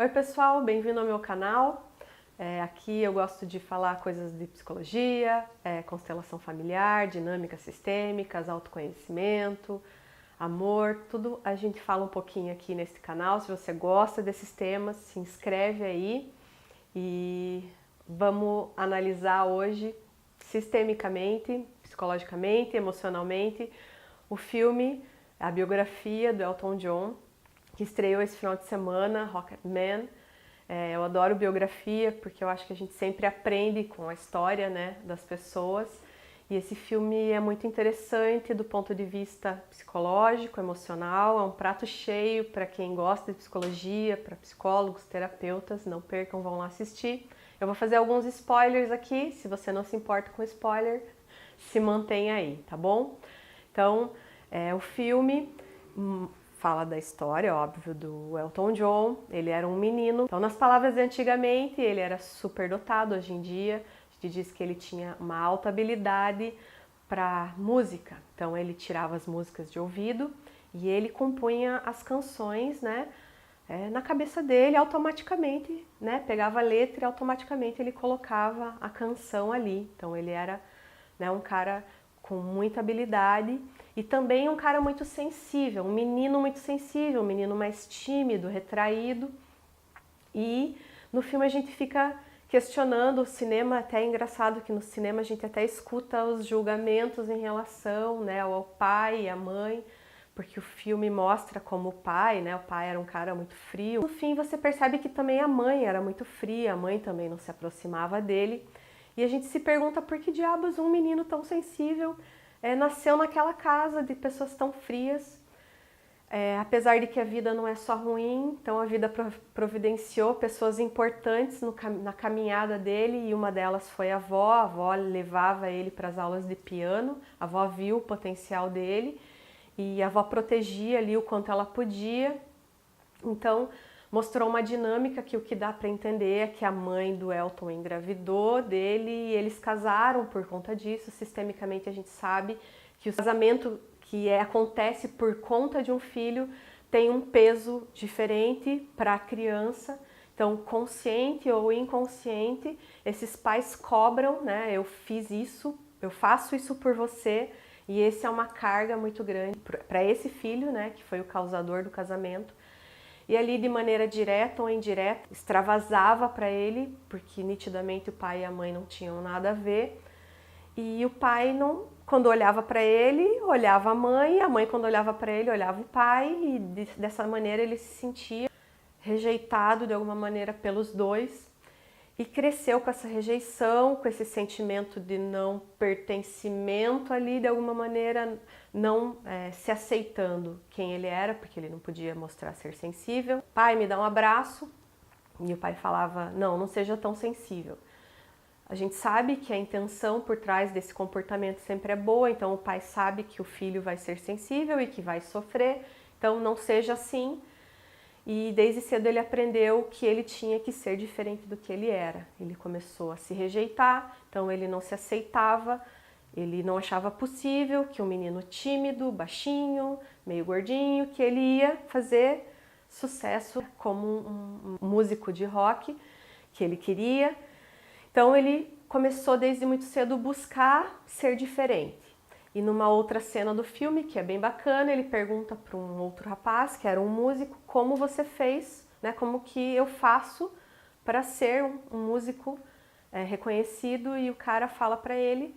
Oi pessoal, bem-vindo ao meu canal. Aqui eu gosto de falar coisas de psicologia, constelação familiar, dinâmicas sistêmicas, autoconhecimento, amor, tudo a gente fala um pouquinho aqui nesse canal. Se você gosta desses temas, se inscreve aí e vamos analisar hoje sistemicamente, psicologicamente, emocionalmente, o filme, a biografia do Elton John, que estreou esse final de semana, Rocketman. Eu adoro biografia porque eu acho que a gente sempre aprende com a história, né, das pessoas. E esse filme é muito interessante do ponto de vista psicológico, emocional. É um prato cheio para quem gosta de psicologia, para psicólogos, terapeutas. Não percam, vão lá assistir. Eu vou fazer alguns spoilers aqui. Se você não se importa com spoiler, se mantenha aí, tá bom? Então, o filme fala da história, óbvio, do Elton John. Ele era um menino. Então, nas palavras de antigamente, ele era superdotado. Hoje em dia, a gente diz que ele tinha uma alta habilidade para música. Então, ele tirava as músicas de ouvido e ele compunha as canções, né, na cabeça dele automaticamente, né? Pegava a letra e automaticamente ele colocava a canção ali. Então, ele era, né, um cara com muita habilidade e também um cara muito sensível, um menino muito sensível, um menino mais tímido, retraído. E no filme a gente fica questionando o cinema, até é engraçado que no cinema a gente até escuta os julgamentos em relação, né, ao pai e à mãe, porque o filme mostra como o pai, né, o pai era um cara muito frio. No fim você percebe que também a mãe era muito fria, a mãe também não se aproximava dele. E a gente se pergunta por que diabos um menino tão sensível nasceu naquela casa de pessoas tão frias. Apesar de que a vida não é só ruim, então a vida providenciou pessoas importantes na caminhada dele e uma delas foi a avó levava ele para as aulas de piano, a avó viu o potencial dele e a avó protegia ali o quanto ela podia. Então mostrou uma dinâmica que o que dá para entender é que a mãe do Elton engravidou dele e eles casaram por conta disso. Sistemicamente a gente sabe que o casamento que acontece por conta de um filho tem um peso diferente para a criança. Então, consciente ou inconsciente, esses pais cobram, né? Eu fiz isso, eu faço isso por você, e esse é uma carga muito grande para esse filho, né? Que foi o causador do casamento. E ali, de maneira direta ou indireta, extravasava para ele, porque nitidamente o pai e a mãe não tinham nada a ver. E o pai, não, quando olhava para ele, olhava a mãe quando olhava para ele, olhava o pai, e dessa maneira ele se sentia rejeitado de alguma maneira pelos dois. E cresceu com essa rejeição, com esse sentimento de não pertencimento ali, de alguma maneira não se aceitando quem ele era, porque ele não podia mostrar ser sensível. Pai, me dá um abraço. E o pai falava, não, não seja tão sensível. A gente sabe que a intenção por trás desse comportamento sempre é boa, então o pai sabe que o filho vai ser sensível e que vai sofrer, então não seja assim. E desde cedo ele aprendeu que ele tinha que ser diferente do que ele era. Ele começou a se rejeitar, então ele não se aceitava, ele não achava possível que um menino tímido, baixinho, meio gordinho, que ele ia fazer sucesso como um músico de rock que ele queria. Então ele começou desde muito cedo a buscar ser diferente. E numa outra cena do filme, que é bem bacana, ele pergunta para um outro rapaz, que era um músico, como você fez, né? Como que eu faço para ser um músico reconhecido? E o cara fala para ele,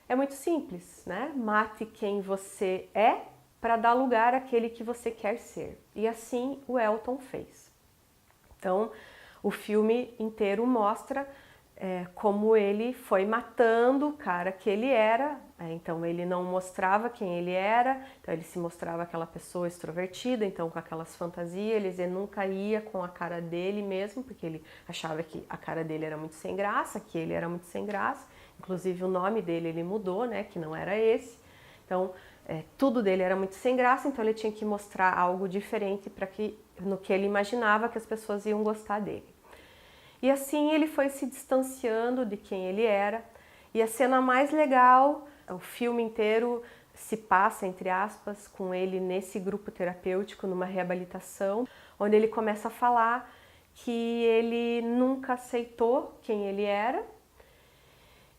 é muito simples, né? Mate quem você é para dar lugar àquele que você quer ser. E assim o Elton fez. Então, o filme inteiro mostra como ele foi matando o cara que ele era. Então ele não mostrava quem ele era, então ele se mostrava aquela pessoa extrovertida, então com aquelas fantasias, ele nunca ia com a cara dele mesmo, porque ele achava que a cara dele era muito sem graça, que ele era muito sem graça. Inclusive o nome dele ele mudou, né, que não era esse. Então tudo dele era muito sem graça, então ele tinha que mostrar algo diferente para que no que ele imaginava que as pessoas iam gostar dele. E assim ele foi se distanciando de quem ele era. E a cena mais legal, o filme inteiro se passa, entre aspas, com ele nesse grupo terapêutico, numa reabilitação, onde ele começa a falar que ele nunca aceitou quem ele era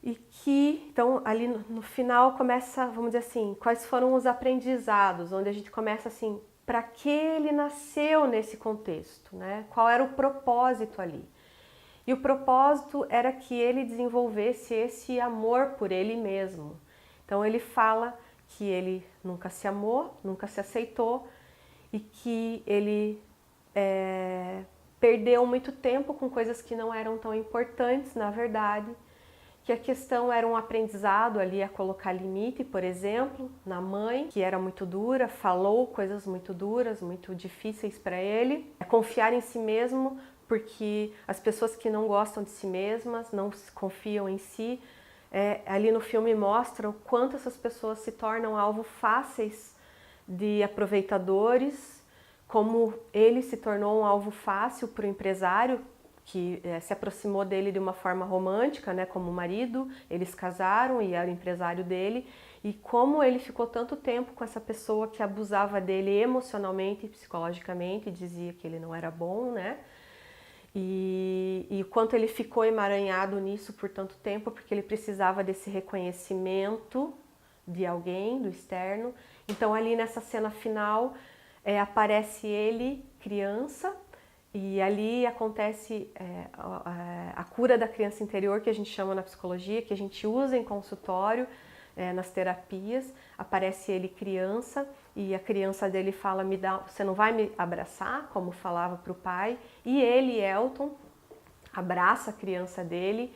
e que, então, ali no final começa, vamos dizer assim, quais foram os aprendizados, onde a gente começa assim, para que ele nasceu nesse contexto, né? Qual era o propósito ali? E o propósito era que ele desenvolvesse esse amor por ele mesmo. Então ele fala que ele nunca se amou, nunca se aceitou e que ele perdeu muito tempo com coisas que não eram tão importantes, na verdade, que a questão era um aprendizado ali a colocar limite, por exemplo, na mãe, que era muito dura, falou coisas muito duras, muito difíceis para ele, confiar em si mesmo, porque as pessoas que não gostam de si mesmas, não confiam em si, ali no filme mostra o quanto essas pessoas se tornam alvo fáceis de aproveitadores, como ele se tornou um alvo fácil para o empresário, que se aproximou dele de uma forma romântica, né, como marido, eles casaram e era o empresário dele, e como ele ficou tanto tempo com essa pessoa que abusava dele emocionalmente e psicologicamente, dizia que ele não era bom, né, e o quanto ele ficou emaranhado nisso por tanto tempo, porque ele precisava desse reconhecimento de alguém, do externo. Então ali nessa cena final aparece ele, criança, e ali acontece a cura da criança interior, que a gente chama na psicologia, que a gente usa em consultório, nas terapias. Aparece ele criança e a criança dele fala, você não vai me abraçar, como falava para o pai. E ele, Elton, abraça a criança dele.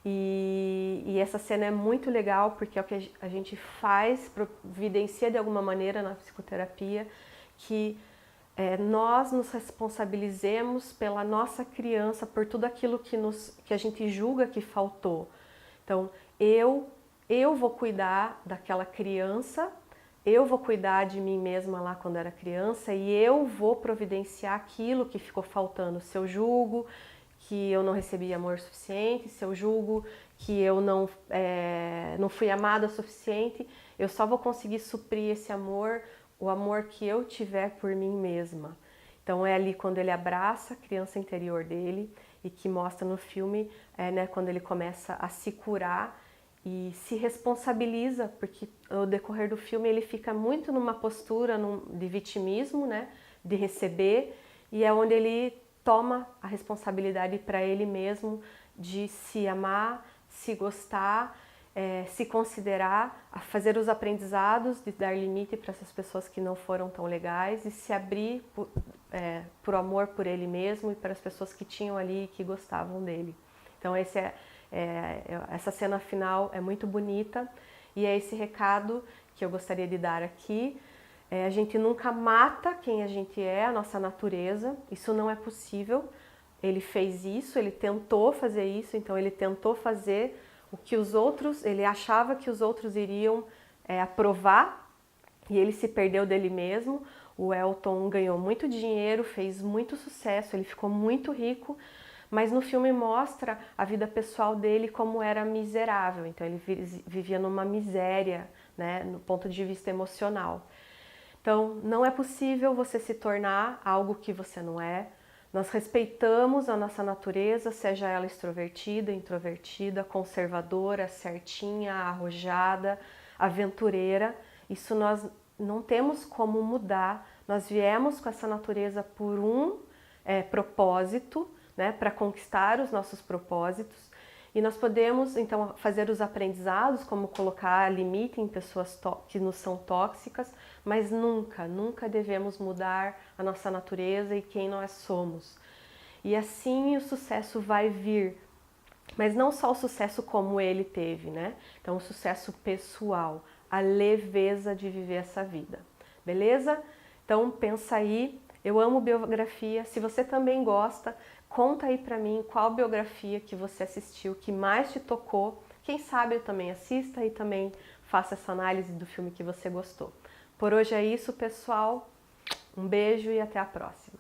E essa cena é muito legal, porque é o que a gente faz, providencia de alguma maneira na psicoterapia, que nós nos responsabilizemos pela nossa criança, por tudo aquilo que a gente julga que faltou. Então, eu vou cuidar daquela criança, eu vou cuidar de mim mesma lá quando era criança e eu vou providenciar aquilo que ficou faltando. Se eu julgo que eu não recebi amor suficiente, se eu julgo que eu não fui amada o suficiente, eu só vou conseguir suprir esse amor, o amor que eu tiver por mim mesma. Então é ali quando ele abraça a criança interior dele e que mostra no filme, né, quando ele começa a se curar e se responsabiliza, porque ao decorrer do filme ele fica muito numa postura de vitimismo, né, de receber, e é onde ele toma a responsabilidade para ele mesmo de se amar, se gostar, se considerar, a fazer os aprendizados, de dar limite para essas pessoas que não foram tão legais e se abrir por amor por ele mesmo e para as pessoas que tinham ali e que gostavam dele. Então essa cena final é muito bonita e é esse recado que eu gostaria de dar aqui. A gente nunca mata quem a gente é, a nossa natureza, isso não é possível. Ele fez isso, ele tentou fazer isso, então ele tentou fazer o que os outros, ele achava que os outros iriam aprovar e ele se perdeu dele mesmo. O Elton ganhou muito dinheiro, fez muito sucesso, ele ficou muito rico, mas no filme mostra a vida pessoal dele como era miserável, então ele vivia numa miséria, né, no ponto de vista emocional. Então, não é possível você se tornar algo que você não é. Nós respeitamos a nossa natureza, seja ela extrovertida, introvertida, conservadora, certinha, arrojada, aventureira. Isso nós não temos como mudar. Nós viemos com essa natureza por um propósito, né, para conquistar os nossos propósitos. E nós podemos, então, fazer os aprendizados, como colocar limite em pessoas que nos são tóxicas, mas nunca, nunca devemos mudar a nossa natureza e quem nós somos. E assim o sucesso vai vir, mas não só o sucesso como ele teve, né? Então, o sucesso pessoal, a leveza de viver essa vida, beleza? Então, pensa aí. Eu amo biografia. Se você também gosta, conta aí pra mim qual biografia que você assistiu, que mais te tocou. Quem sabe eu também assista e também faça essa análise do filme que você gostou. Por hoje é isso, pessoal. Um beijo e até a próxima.